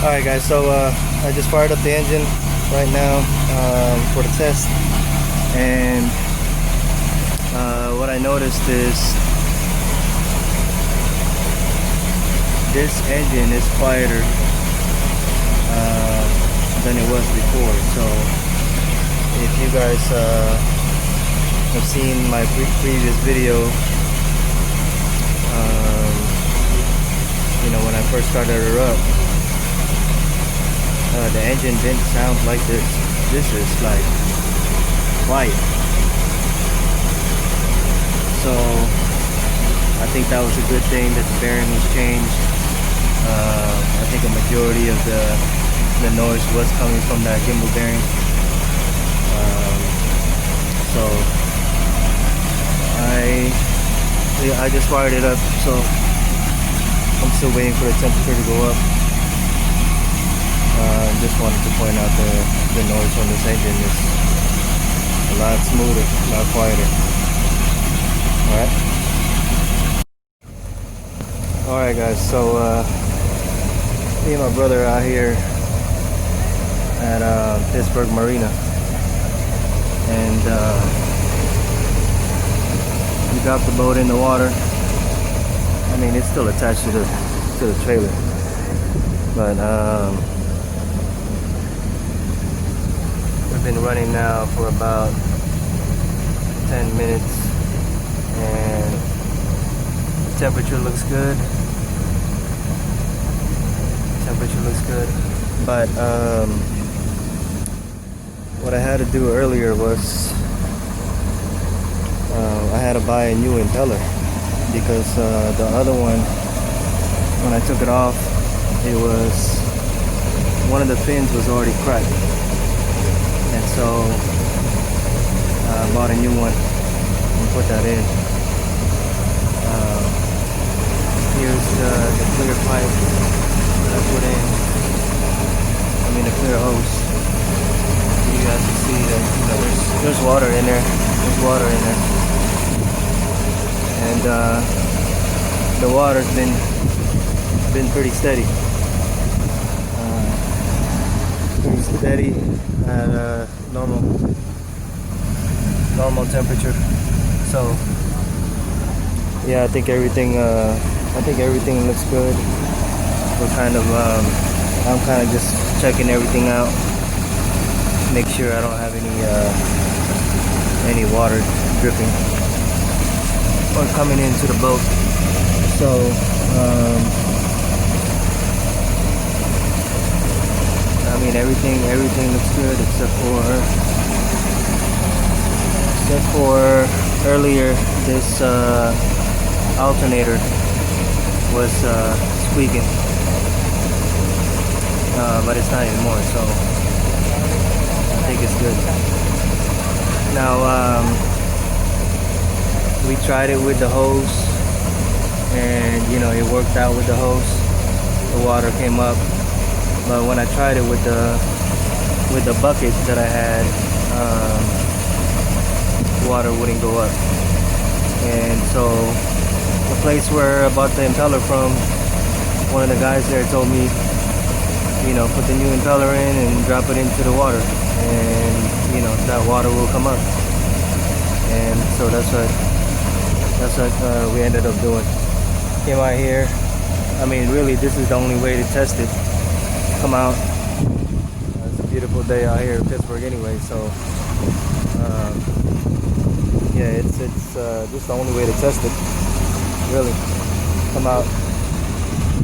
Alright guys, so I just fired up the engine right now for the test, and what I noticed is this engine is quieter than it was before. So if you guys have seen my previous video, you know, when I first started her up, the engine didn't sound like this. This is like quiet. So I think that was a good thing that the bearing was changed. I think a majority of the noise was coming from that gimbal bearing. So I just fired it up, so I'm still waiting for the temperature to go up. Just wanted to point out the noise from this engine is a lot smoother, a lot quieter. Alright guys, so me and my brother out here at Pittsburgh Marina, and we dropped the boat in the water. I mean, it's still attached to the trailer, but we've been running now for about 10 minutes, and the temperature looks good. But what I had to do earlier was I had to buy a new impeller, because the other one, when I took it off, it was one of the fins was already cracked, and so I bought a new one and put that in. Here's the clear pipe that I put in. I mean, the clear hose. You guys can see that, you know, there's water in there. There's water in there, and the water's been pretty steady. Pretty steady at normal temperature. So yeah, I think everything looks good. We're kind of I'm kind of just checking everything out, make sure I don't have any water dripping or coming into the boat. So I mean, everything looks good except for earlier this alternator was squeaking, but it's not anymore, so I think it's good. Now we tried it with the hose, and you know, it worked out with the hose. The water came up, but when I tried it with the bucket that I had, water wouldn't go up. And so the place where I bought the impeller from, one of the guys there told me, you know, put the new impeller in and drop it into the water, and you know, that water will come up. And so that's what we ended up doing. Came out here. I mean, really, this is the only way to test it. Come out. It's a beautiful day out here in Pittsburgh anyway, so yeah, it's just the only way to test it, really. Come out,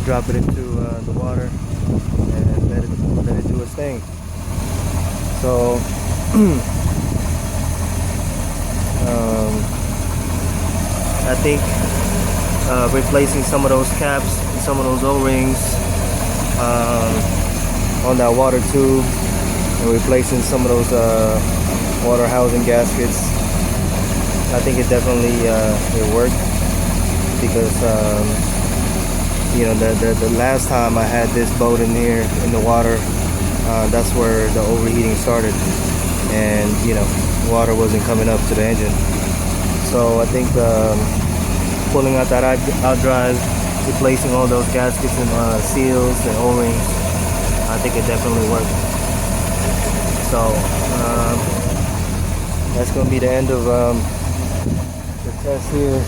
drop it into the water, and let it do its thing. So I think replacing some of those caps, some of those O-rings on that water tube, and replacing some of those water housing gaskets, I think it definitely it worked, because you know, the last time I had this boat in here in the water, that's where the overheating started, and you know, water wasn't coming up to the engine. So I think pulling out that outdrive, replacing all those gaskets and seals and O-rings, I think it definitely worked. So that's gonna be the end of the test here.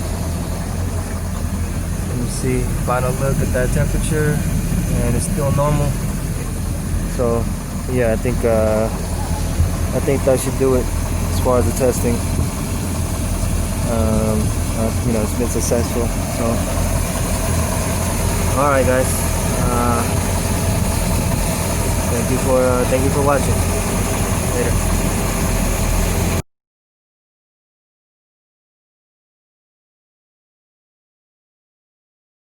Let me see, final look at that temperature, and it's still normal. So yeah, I think that should do it as far as the testing. You know, it's been successful. So all right, guys. Thank you for watching. Later.